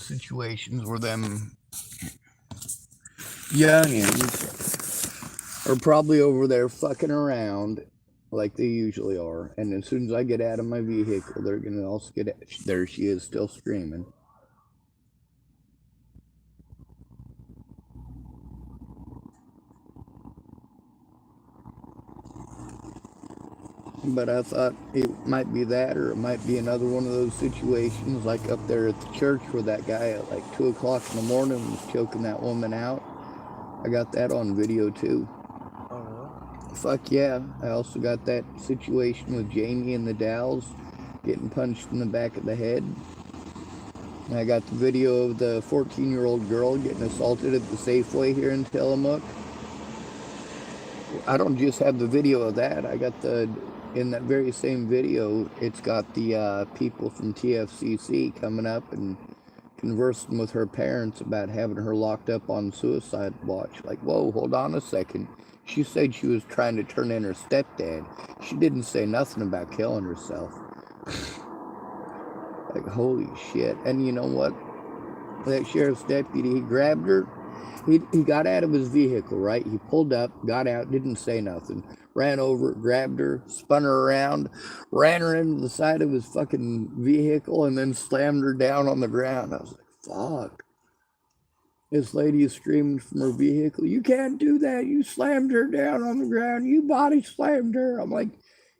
situations where them youngins are probably over there fucking around like they usually are. And as soon as I get out of my vehicle, they're going to also get out. There she is, still screaming. But I thought it might be that, or it might be another one of those situations like up there at the church where that guy at like 2 o'clock in the morning was choking that woman out. I got that on video too. Oh, really? Fuck yeah. I also got that situation with Jamie and the Dows getting punched in the back of the head. And I got the video of the 14-year-old girl getting assaulted at the Safeway here in Tillamook. I don't just have the video of that. I got in that very same video, it's got the people from TFCC coming up and conversing with her parents about having her locked up on suicide watch. Like, whoa, hold on a second. She said she was trying to turn in her stepdad. She didn't say nothing about killing herself. Like, holy shit. And you know what? That sheriff's deputy, he grabbed her. He got out of his vehicle, right? He pulled up, got out, didn't say nothing. Ran over, grabbed her, spun her around, ran her into the side of his fucking vehicle, and then slammed her down on the ground. I was like, fuck. This lady is screaming from her vehicle, you can't do that. You slammed her down on the ground. You body slammed her. I'm like,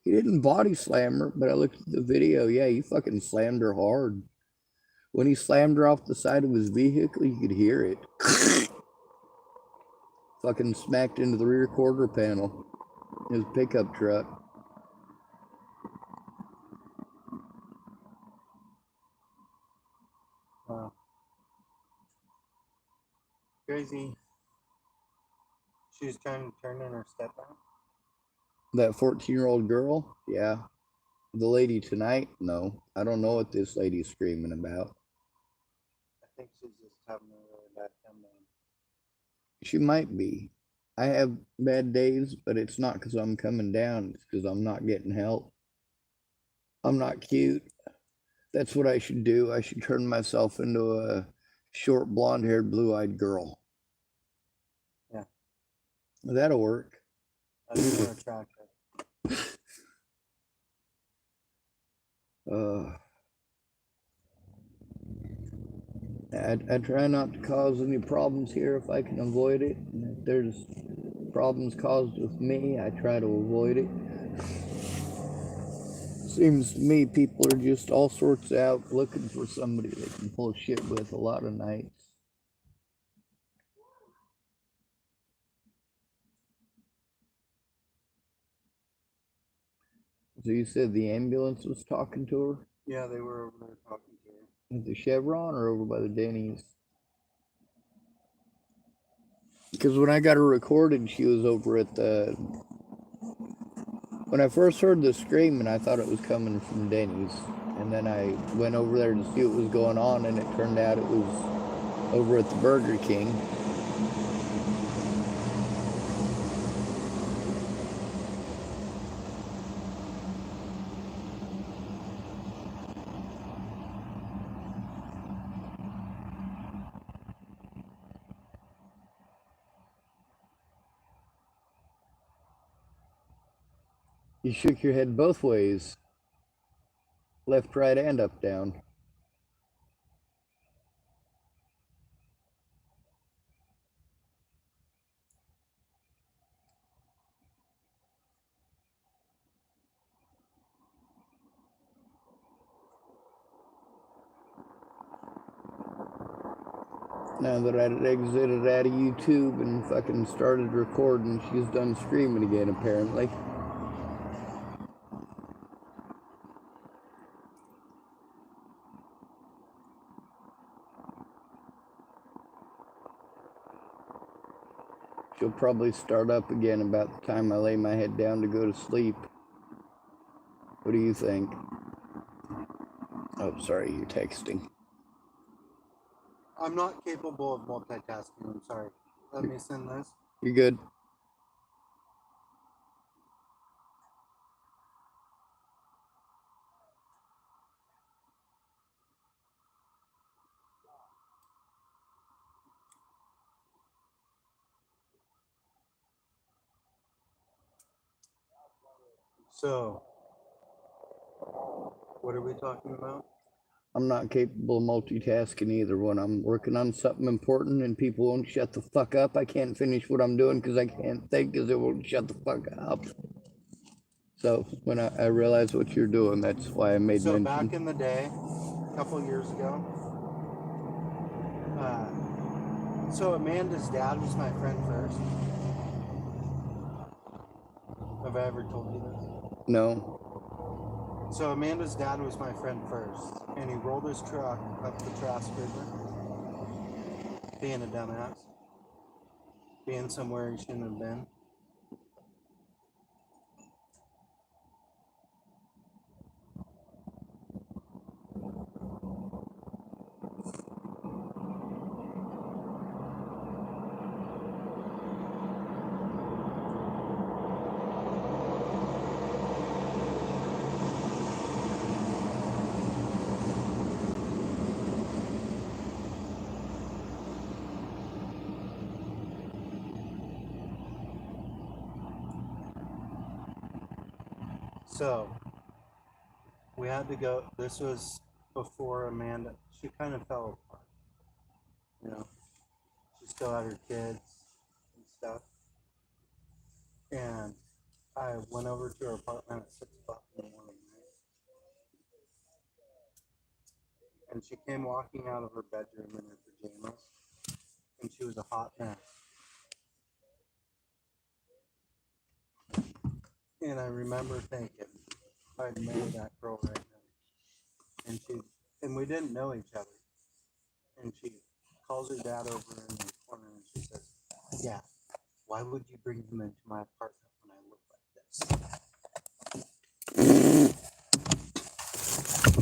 he didn't body slam her, but I looked at the video. Yeah, he fucking slammed her hard. When he slammed her off the side of his vehicle, you could hear it. Fucking smacked into the rear quarter panel. His pickup truck. Wow. Crazy. She was trying to turn in her stepdad? That 14-year-old girl? Yeah. The lady tonight? No. I don't know what this lady's screaming about. I think she's just having a really bad time. She might be. I have bad days, but it's not because I'm coming down. It's because I'm not getting help. I'm not cute. That's what I should do. I should turn myself into a short, blonde-haired, blue-eyed girl. Yeah. That'll work. That's more attractive. I try not to cause any problems here if I can avoid it. And if there's problems caused with me, I try to avoid it. Seems to me people are just all sorts out looking for somebody they can pull shit with a lot of nights. So you said the ambulance was talking to her? Yeah, they were over there talking to her. At the Chevron or over by the Denny's? Because when I got her recorded, she was over at the... When I first heard the screaming, I thought it was coming from Denny's. And then I went over there to see what was going on, and it turned out it was over at the Burger King. You shook your head both ways. Left, right, and up, down. Now that I'd exited out of YouTube and fucking started recording, she's done screaming again, apparently. She'll probably start up again about the time I lay my head down to go to sleep. What do you think? Oh, sorry, you're texting. I'm not capable of multitasking. I'm sorry. Let me send this. You're good. So, what are we talking about? I'm not capable of multitasking either. When I'm working on something important and people won't shut the fuck up, I can't finish what I'm doing because I can't think because they won't shut the fuck up. So when I realize what you're doing, that's why I made So mention. back in the day, a couple years ago, so Amanda's dad was my friend first. Have I ever told you this? No. So Amanda's dad was my friend first, and he rolled his truck up the Trask River, being a dumbass, being somewhere he shouldn't have been. So we had to go. This was before Amanda. She kind of fell apart. You know, she still had her kids and stuff. And I went over to her apartment at 6 o'clock in the morning, right? And she came walking out of her bedroom in her pajamas, and she was a hot mess. And I remember thinking, I'd marry that girl right now. And we didn't know each other. And she calls her dad over in the corner and she says, "Yeah, why would you bring him into my apartment when I look like this?"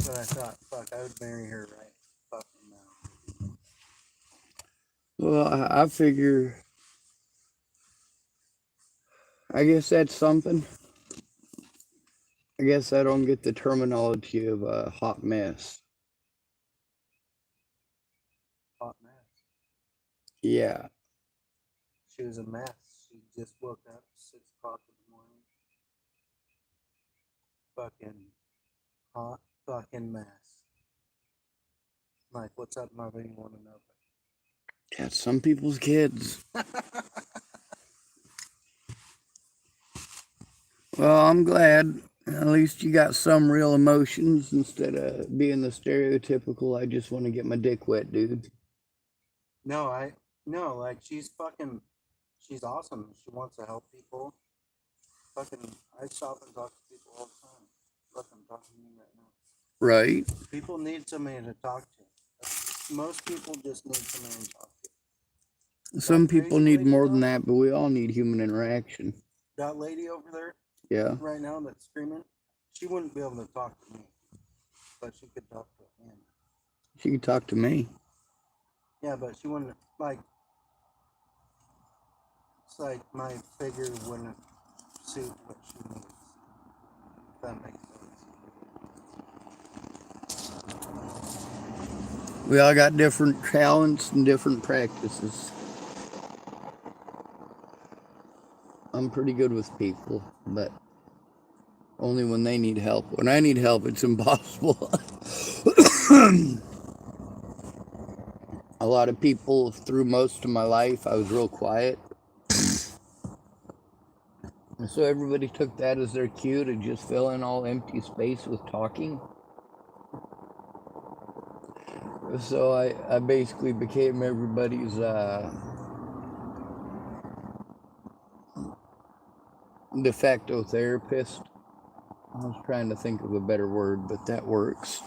But I thought, fuck, I would marry her right fucking now. Well, I figure, I guess that's something. I guess I don't get the terminology of a hot mess. Hot mess. Yeah. She was a mess. She just woke up 6 o'clock in the morning. Fucking hot fucking mess. Like, what's up, mother? You want to know? That's some people's kids. Well, I'm glad. At least you got some real emotions instead of being the stereotypical, I just want to get my dick wet, dude. No, like, she's awesome. She wants to help people. Fucking, I stop and talk to people all the time. Look, I'm talking to you right now. Right. People need somebody to talk to. Most people just need somebody to talk to. Some people need more than that, but we all need human interaction. That lady over there, yeah, right now that's screaming, she wouldn't be able to talk to me, but she could talk to him. She could talk to me. Yeah, but she wouldn't, like, it's like my figure wouldn't suit what she needs. If that makes sense. We all got different talents and different practices. I'm pretty good with people, but only when they need help. When I need help, it's impossible. A lot of people, through most of my life, I was real quiet. And so everybody took that as their cue to just fill in all empty space with talking. So I basically became everybody's de facto therapist. I was trying to think of a better word, but that works.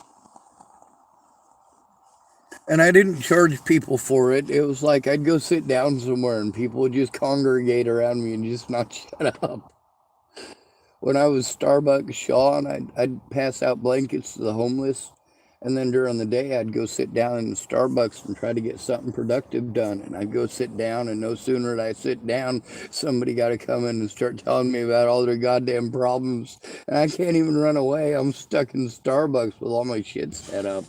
And I didn't charge people for it. It was like I'd go sit down somewhere and people would just congregate around me and just not shut up. When I was Starbucks Shawn, I'd pass out blankets to the homeless. And then during the day, I'd go sit down in Starbucks and try to get something productive done. And I'd go sit down, and no sooner did I sit down, somebody got to come in and start telling me about all their goddamn problems. And I can't even run away. I'm stuck in Starbucks with all my shit set up.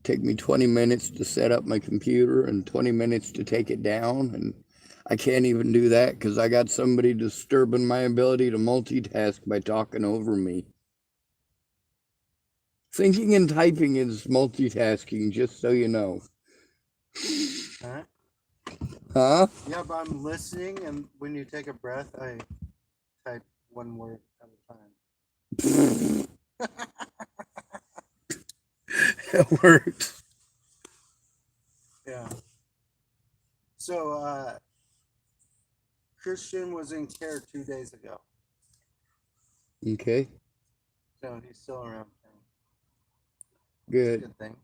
Take me 20 minutes to set up my computer and 20 minutes to take it down. And I can't even do that because I got somebody disturbing my ability to multitask by talking over me. Thinking and typing is multitasking, just so you know. Huh? Huh? Yeah, but I'm listening, and when you take a breath, I type one word at a time. It works. Yeah. So, Christian was in care 2 days ago, Okay, so he's still around. It's a good. good thing.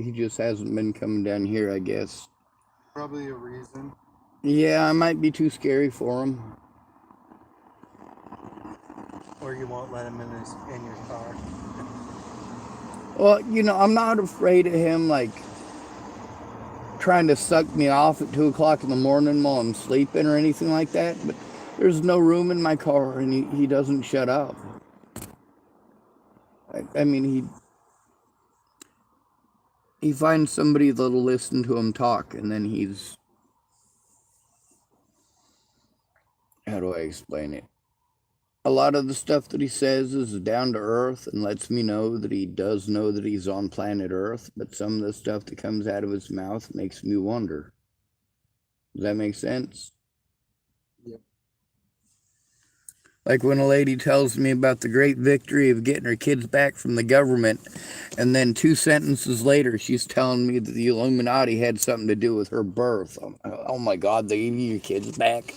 He just hasn't been coming down here, I guess. Probably a reason. Yeah, I might be too scary for him. Or you won't let him in your car. Well, I'm not afraid of him, like, trying to suck me off at 2 o'clock in the morning while I'm sleeping or anything like that, but there's no room in my car and he doesn't shut up. I mean, he finds somebody that'll listen to him talk, and then how do I explain it? A lot of the stuff that he says is down to earth and lets me know that he does know that he's on planet Earth, but some of the stuff that comes out of his mouth makes me wonder. Does that make sense? Yep. Like when a lady tells me about the great victory of getting her kids back from the government, and then 2 sentences later, she's telling me that the Illuminati had something to do with her birth. Oh my God, they gave you your kids back?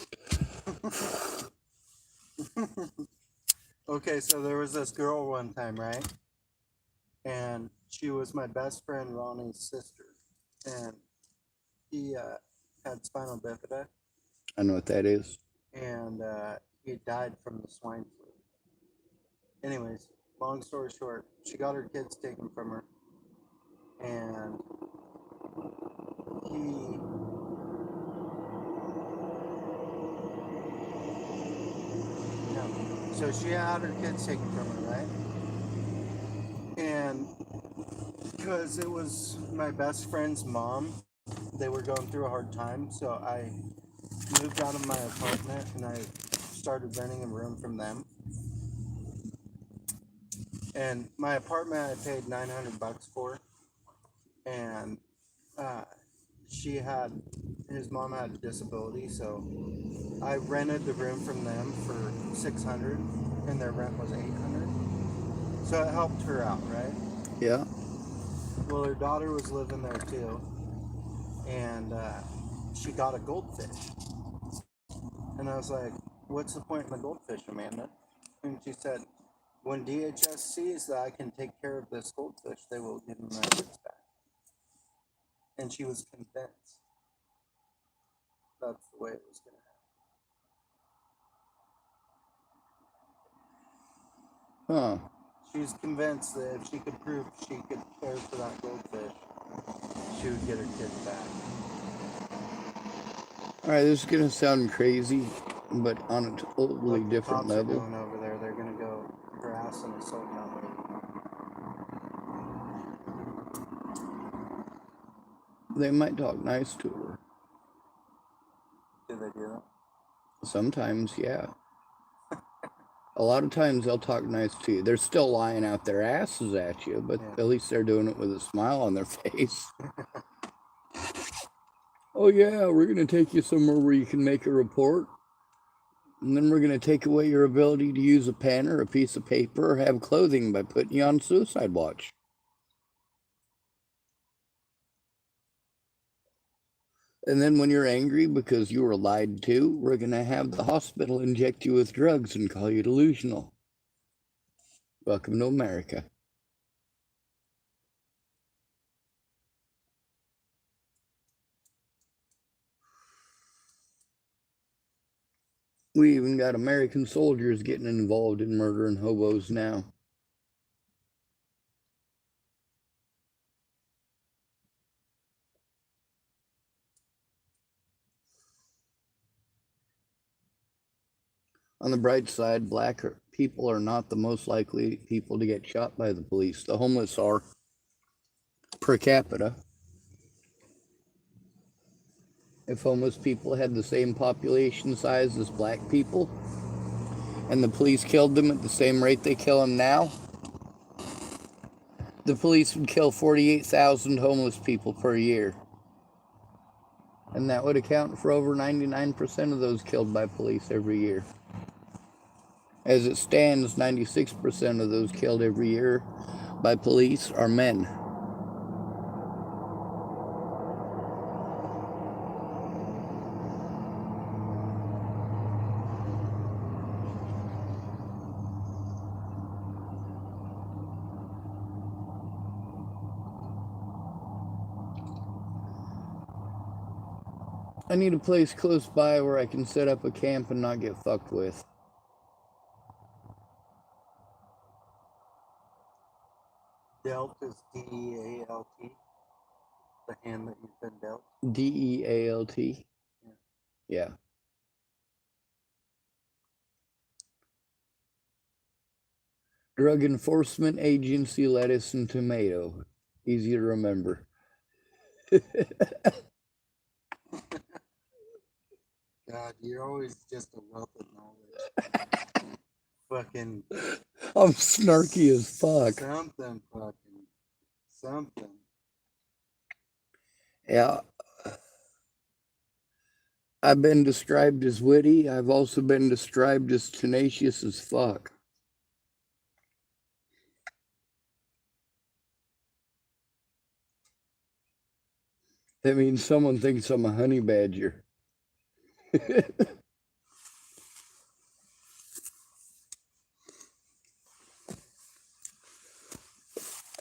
Okay, so there was this girl one time, right? And she was my best friend Ronnie's sister, and he had spinal bifida, I know what that is. and he died from the swine flu. Anyways, long story short, she got her kids taken from her, and he no. So she had her kids taken from her, right? And because it was my best friend's mom, they were going through a hard time, so I moved out of my apartment and I started renting a room from them. And my apartment I paid $900 for, and uh, she had his mom had a disability, so I rented the room from them for 600, and their rent was 800. So it helped her out, right? Yeah. Well, her daughter was living there too, and she got a goldfish. And I was like, "What's the point in the goldfish, Amanda?" And she said, "When DHS sees that I can take care of this goldfish, they will give me my kids back." And she was convinced that's the way it was going to happen. Huh. She was convinced that if she could prove she could care for that goldfish, she would get her kids back. All right, this is going to sound crazy, but on a totally What the different cops are level. doing over there, they're going to go harass and assault that lady. They might talk nice to her. Do they do that? Sometimes, yeah. A lot of times they'll talk nice to you. They're still lying out their asses at you, but Yeah. at least they're doing it with a smile on their face. Oh, yeah, we're going to take you somewhere where you can make a report. And then we're going to take away your ability to use a pen or a piece of paper or have clothing by putting you on suicide watch. And then when you're angry because you were lied to, we're going to have the hospital inject you with drugs and call you delusional. Welcome to America. We even got American soldiers getting involved in murdering hobos now. On the bright side, black people are not the most likely people to get shot by the police. The homeless are, per capita. if homeless people had the same population size as black people and the police killed them at the same rate they kill them now, the police would kill 48,000 homeless people per year. And that would account for over 99% of those killed by police every year. As it stands, 96% of those killed every year by police are men. I need a place close by where I can set up a camp and not get fucked with. Dealt is D-E-A-L-T. The hand that you've been dealt. D-E-A-L-T? Yeah. Drug Enforcement Agency, lettuce and tomato. Easy to remember. God, you're always just a wealth of knowledge. Fucking. I'm snarky as fuck. Something. Yeah. I've been described as witty. I've also been described as tenacious as fuck. That means someone thinks I'm a honey badger.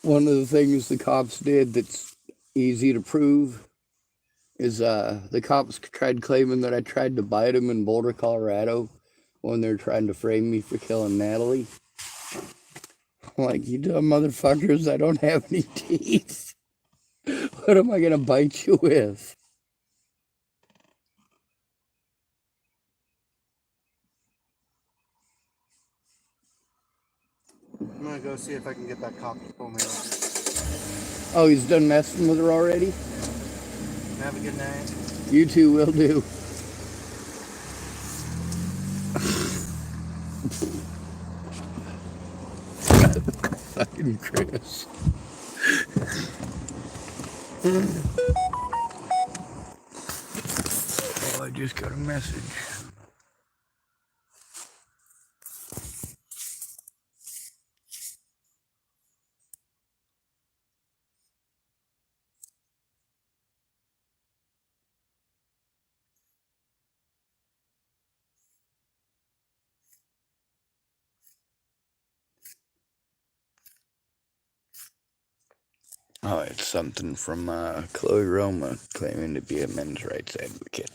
One of the things the cops did that's easy to prove is the cops tried claiming that I tried to bite them in Boulder, Colorado when they're trying to frame me for killing Natalie. I'm like, you dumb motherfuckers, I don't have any teeth. What am I going to bite you with? I'm gonna go see if I can get that cop to pull me over. Oh, he's done messing with her already? Have a good night. You too, will do. Fucking Chris. Oh, I just got a message. Oh, it's something from Chloe Roma claiming to be a men's rights advocate.